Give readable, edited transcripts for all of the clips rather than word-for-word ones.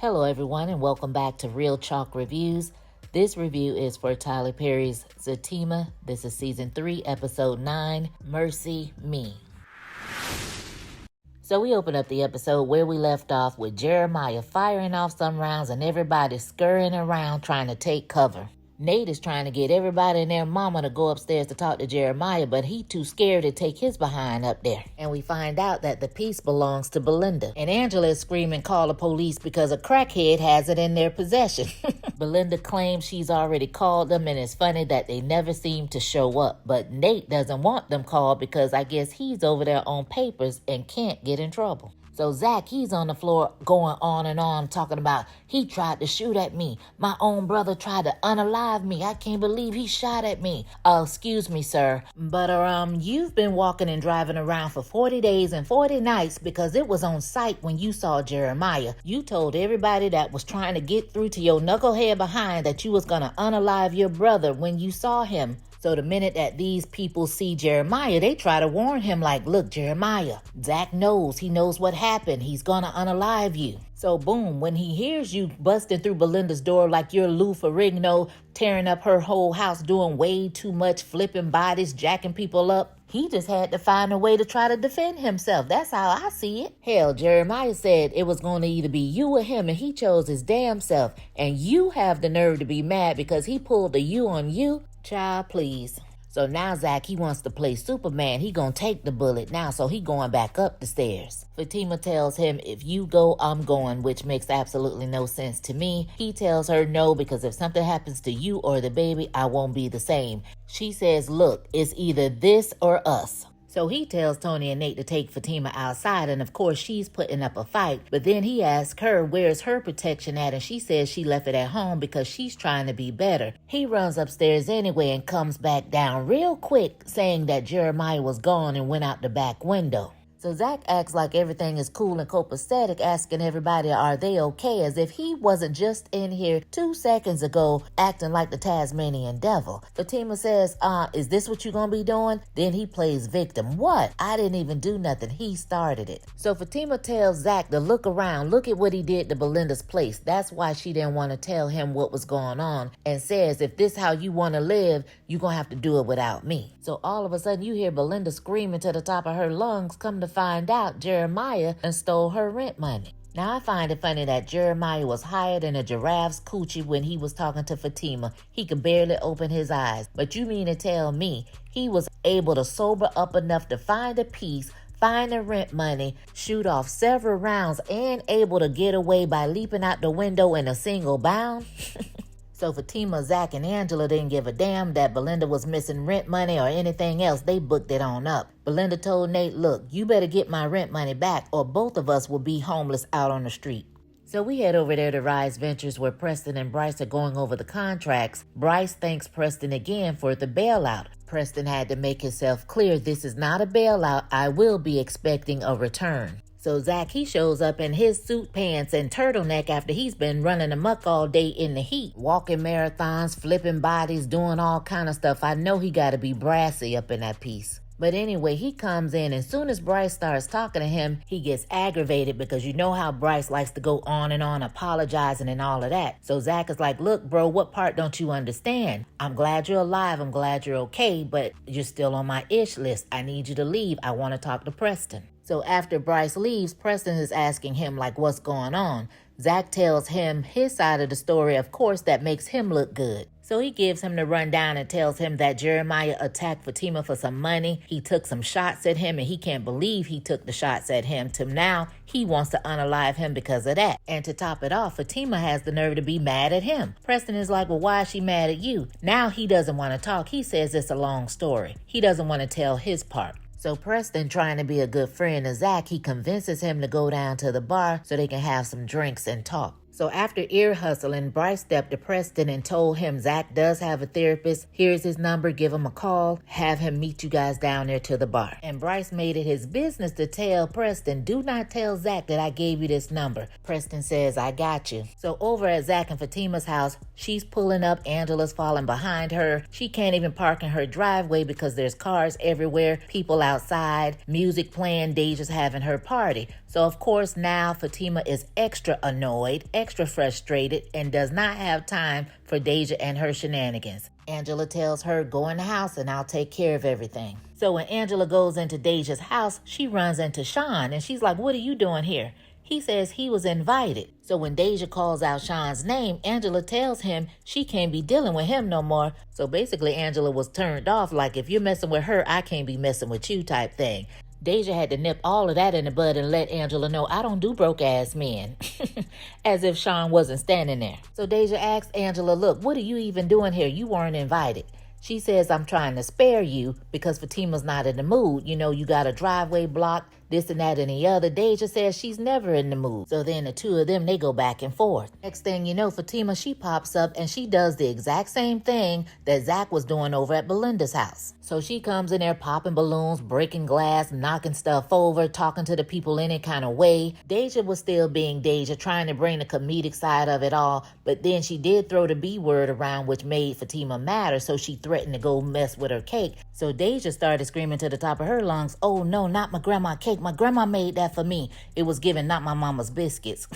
Hello everyone and welcome back to Real Chalk Reviews. This review is for Tyler Perry's Zatima. This is season 3, episode 9, Mercy Me. So we open up the episode where we left off with Jeremiah firing off some rounds and everybody scurrying around trying to take cover. Nate is trying to get everybody and their mama to go upstairs to talk to Jeremiah, but he too scared to take his behind up there. And we find out that the piece belongs to Belinda. And Angela is screaming, call the police because a crackhead has it in their possession. Belinda claims she's already called them, and it's funny that they never seem to show up. But Nate doesn't want them called because I guess he's over there on papers and can't get in trouble. So Zach, he's on the floor going on and on talking about he tried to shoot at me. My own brother tried to unalive me. I can't believe he shot at me. Excuse me, sir. But you've been walking and driving around for 40 days and 40 nights because it was on sight when you saw Jeremiah. You told everybody that was trying to get through to your knucklehead behind that you was going to unalive your brother when you saw him. So the minute that these people see Jeremiah, they try to warn him like, look, Jeremiah, Zach knows. He knows what happened. He's going to unalive you. So boom, when he hears you busting through Belinda's door like you're Lou Ferrigno, tearing up her whole house, doing way too much, flipping bodies, jacking people up, he just had to find a way to try to defend himself. That's how I see it. Hell, Jeremiah said it was going to either be you or him, and he chose his damn self. And you have the nerve to be mad because he pulled the you on you? Child, please. So now Zach, he wants to play Superman. He gonna take the bullet now, so he going back up the stairs. Fatima tells him, if you go, I'm going, which makes absolutely no sense to me. He tells her no, because if something happens to you or the baby, I won't be the same. She says, look, it's either this or us. So he tells Tony and Nate to take Fatima outside, and of course she's putting up a fight. But then he asks her where's her protection at, and she says she left it at home because she's trying to be better. He runs upstairs anyway and comes back down real quick saying that Jeremiah was gone and went out the back window. So Zach acts like everything is cool and copacetic, asking everybody are they okay, as if he wasn't just in here 2 seconds ago acting like the Tasmanian devil. Fatima says, is this what you gonna be doing? Then he plays victim. What? I didn't even do nothing. He started it. So Fatima tells Zach to look around. Look at what he did to Belinda's place. That's why she didn't want to tell him what was going on, and says, if this how you want to live, you're gonna have to do it without me. So all of a sudden you hear Belinda screaming to the top of her lungs. Come to find out, Jeremiah and stole her rent money. Now I find it funny that Jeremiah was higher than a giraffe's coochie when he was talking to Fatima. He could barely open his eyes. But you mean to tell me he was able to sober up enough to find a piece, find the rent money, shoot off several rounds, and able to get away by leaping out the window in a single bound? So Fatima, Zach, and Angela didn't give a damn that Belinda was missing rent money or anything else. They booked it on up. Belinda told Nate, look, you better get my rent money back or both of us will be homeless out on the street. So we head over there to Rise Ventures where Preston and Bryce are going over the contracts. Bryce thanks Preston again for the bailout. Preston had to make himself clear, this is not a bailout. I will be expecting a return. So Zach, he shows up in his suit pants and turtleneck after he's been running amok all day in the heat. Walking marathons, flipping bodies, doing all kind of stuff. I know he got to be brassy up in that piece. But anyway, he comes in, and soon as Bryce starts talking to him, he gets aggravated because you know how Bryce likes to go on and on apologizing and all of that. So Zach is like, look, bro, what part don't you understand? I'm glad you're alive. I'm glad you're okay, but you're still on my ish list. I need you to leave. I want to talk to Preston. So after Bryce leaves, Preston is asking him like what's going on. Zach tells him his side of the story, of course, that makes him look good. So he gives him the rundown and tells him that Jeremiah attacked Fatima for some money. He took some shots at him and he can't believe he took the shots at him. To now, he wants to unalive him because of that. And to top it off, Fatima has the nerve to be mad at him. Preston is like, well, why is she mad at you? Now he doesn't want to talk. He says it's a long story. He doesn't want to tell his part. So Preston, trying to be a good friend to Zach, he convinces him to go down to the bar so they can have some drinks and talk. So after ear hustling, Bryce stepped to Preston and told him Zach does have a therapist. Here's his number. Give him a call. Have him meet you guys down there to the bar. And Bryce made it his business to tell Preston, do not tell Zach that I gave you this number. Preston says, I got you. So over at Zach and Fatima's house, she's pulling up. Angela's falling behind her. She can't even park in her driveway because there's cars everywhere, people outside, music playing. Deja's having her party. So of course now Fatima is extra annoyed, extra frustrated, and does not have time for Deja and her shenanigans. Angela tells her, go in the house and I'll take care of everything. So when Angela goes into Deja's house, she runs into Sean and she's like, what are you doing here? He says he was invited. So when Deja calls out Sean's name, Angela tells him she can't be dealing with him no more. So basically Angela was turned off, like if you're messing with her, I can't be messing with you type thing. Deja had to nip all of that in the bud and let Angela know, I don't do broke-ass men. As if Sean wasn't standing there. So Deja asks Angela, look, what are you even doing here? You weren't invited. She says, I'm trying to spare you because Fatima's not in the mood. You know, you got a driveway blocked, this and that and the other. Deja says she's never in the mood. So then the two of them, they go back and forth. Next thing you know, Fatima, she pops up and she does the exact same thing that Zach was doing over at Belinda's house. So she comes in there popping balloons, breaking glass, knocking stuff over, talking to the people any kind of way. Deja was still being Deja, trying to bring the comedic side of it all. But then she did throw the B word around, which made Fatima madder. So she threatened to go mess with her cake. So Deja started screaming to the top of her lungs, oh no, not my grandma cake. My grandma made that for me. It was given, not my mama's biscuits.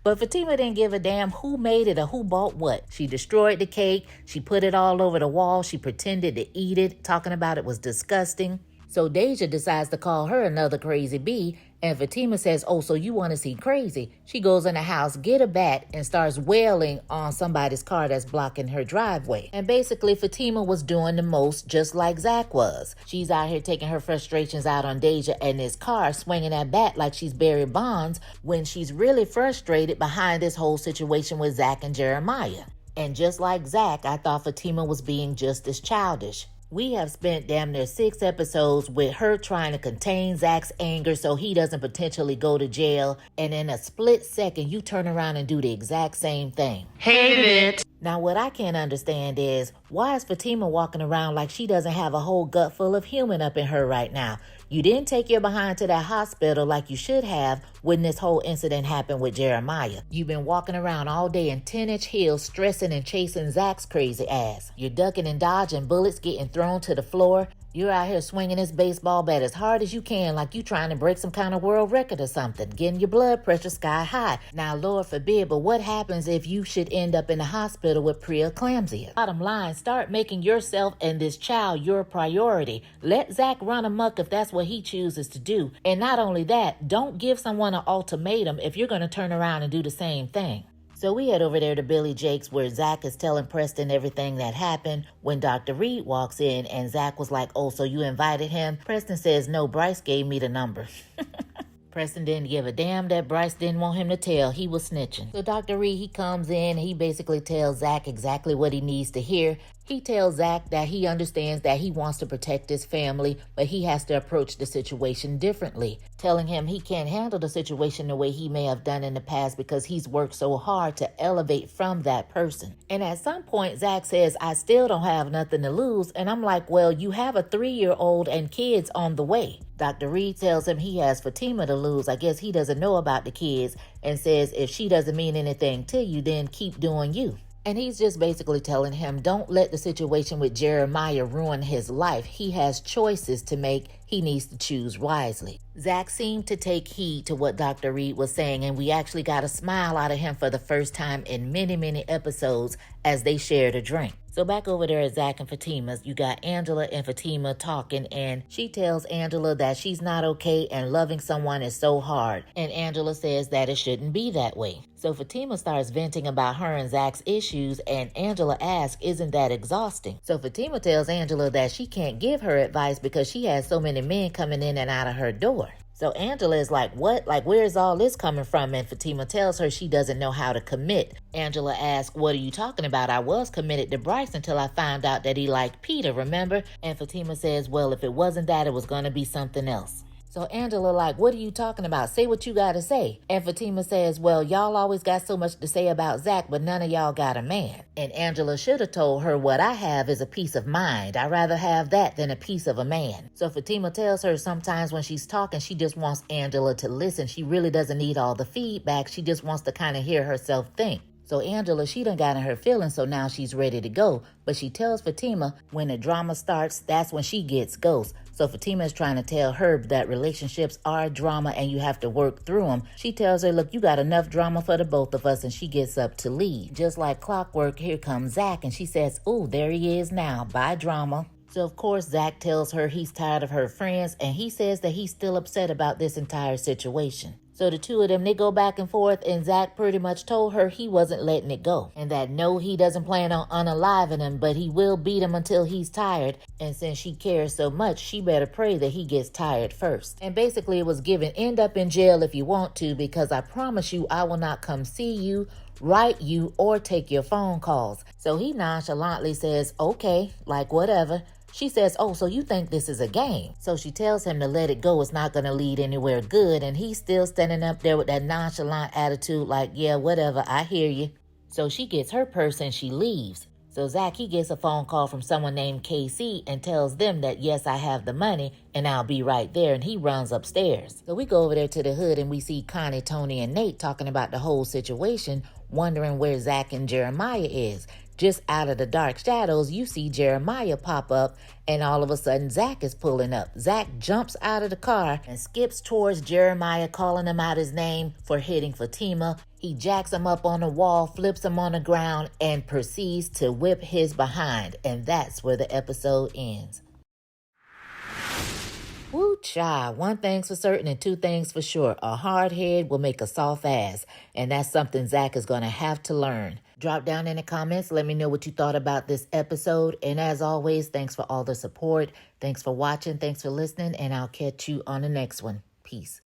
But Fatima didn't give a damn who made it or who bought what. She destroyed the cake. She put it all over the wall. She pretended to eat it, talking about it was disgusting. So Deja decides to call her another crazy bee, and Fatima says, oh, so you want to see crazy. She goes in the house, get a bat, and starts wailing on somebody's car that's blocking her driveway. And basically, Fatima was doing the most just like Zach was. She's out here taking her frustrations out on Deja and this car, swinging that bat like she's Barry Bonds, when she's really frustrated behind this whole situation with Zach and Jeremiah. And just like Zach, I thought Fatima was being just as childish. We have spent damn near 6 episodes with her trying to contain Zach's anger so he doesn't potentially go to jail. And in a split second, you turn around and do the exact same thing. Hated it. Now, what I can't understand is, why is Fatima walking around like she doesn't have a whole gut full of human up in her right now? You didn't take your behind to that hospital like you should have when this whole incident happened with Jeremiah. You've been walking around all day in 10-inch heels, stressing and chasing Zach's crazy ass. You're ducking and dodging bullets, getting thrown to the floor. You're out here swinging this baseball bat as hard as you can like you trying to break some kind of world record or something, getting your blood pressure sky high. Now, Lord forbid, but what happens if you should end up in the hospital with preeclampsia? Bottom line, start making yourself and this child your priority. Let Zach run amok if that's what he chooses to do. And not only that, don't give someone an ultimatum if you're going to turn around and do the same thing. So we head over there to Billy Jake's where Zach is telling Preston everything that happened when Dr. Reed walks in and Zach was like, oh, so you invited him? Preston says, no, Bryce gave me the number. Preston didn't give a damn that Bryce didn't want him to tell. He was snitching. So Dr. Reed, he comes in, he basically tells Zach exactly what he needs to hear. He tells Zach that he understands that he wants to protect his family, but he has to approach the situation differently, telling him he can't handle the situation the way he may have done in the past because he's worked so hard to elevate from that person. And at some point, Zach says, I still don't have nothing to lose. And I'm like, well, you have a 3-year-old and kids on the way. Dr. Reed tells him he has Fatima to lose. I guess he doesn't know about the kids, and says if she doesn't mean anything to you, then keep doing you. And he's just basically telling him, don't let the situation with Jeremiah ruin his life. He has choices to make. He needs to choose wisely. Zach seemed to take heed to what Dr. Reed was saying, and we actually got a smile out of him for the first time in many, many episodes as they shared a drink. So back over there at Zach and Fatima's, you got Angela and Fatima talking, and she tells Angela that she's not okay and loving someone is so hard. And Angela says that it shouldn't be that way. So Fatima starts venting about her and Zach's issues, and Angela asks, isn't that exhausting? So Fatima tells Angela that she can't give her advice because she has so many men coming in and out of her door. So Angela is like, what? Like, where's all this coming from? And Fatima tells her she doesn't know how to commit. Angela asks, what are you talking about? I was committed to Bryce until I found out that he liked Peter, remember? And Fatima says, well, if it wasn't that, it was going to be something else. So Angela like, what are you talking about? Say what you gotta say. And Fatima says, well, y'all always got so much to say about Zach, but none of y'all got a man. And Angela should have told her, what I have is a peace of mind. I'd rather have that than a piece of a man. So Fatima tells her sometimes when she's talking, she just wants Angela to listen. She really doesn't need all the feedback. She just wants to kind of hear herself think. So Angela, she done got in her feelings, so now she's ready to go. But she tells Fatima when the drama starts, that's when she gets ghost. So Fatima is trying to tell her that relationships are drama and you have to work through them. She tells her, look, you got enough drama for the both of us, and she gets up to leave. Just like clockwork, here comes Zach, and she says, ooh, there he is now. Bye, drama. So, of course, Zach tells her he's tired of her friends, and he says that he's still upset about this entire situation. So the two of them, they go back and forth, and Zach pretty much told her he wasn't letting it go. And that no, he doesn't plan on unaliving him, but he will beat him until he's tired. And since she cares so much, she better pray that he gets tired first. And basically it was given, end up in jail if you want to, because I promise you I will not come see you, write you, or take your phone calls. So he nonchalantly says, okay, like whatever. She says, oh, so you think this is a game? So she tells him to let it go. It's not going to lead anywhere good. And he's still standing up there with that nonchalant attitude like, yeah, whatever, I hear you. So she gets her purse and she leaves. So Zach, he gets a phone call from someone named KC and tells them that, yes, I have the money and I'll be right there. And he runs upstairs. So we go over there to the hood and we see Connie, Tony, and Nate talking about the whole situation, wondering where Zach and Jeremiah is. Just out of the dark shadows, you see Jeremiah pop up, and all of a sudden Zach is pulling up. Zach jumps out of the car and skips towards Jeremiah, calling him out his name for hitting Fatima. He jacks him up on the wall, flips him on the ground, and proceeds to whip his behind. And that's where the episode ends. Woo child, one thing's for certain and two things for sure. A hard head will make a soft ass. And that's something Zach is going to have to learn. Drop down in the comments. Let me know what you thought about this episode. And as always, thanks for all the support. Thanks for watching. Thanks for listening. And I'll catch you on the next one. Peace.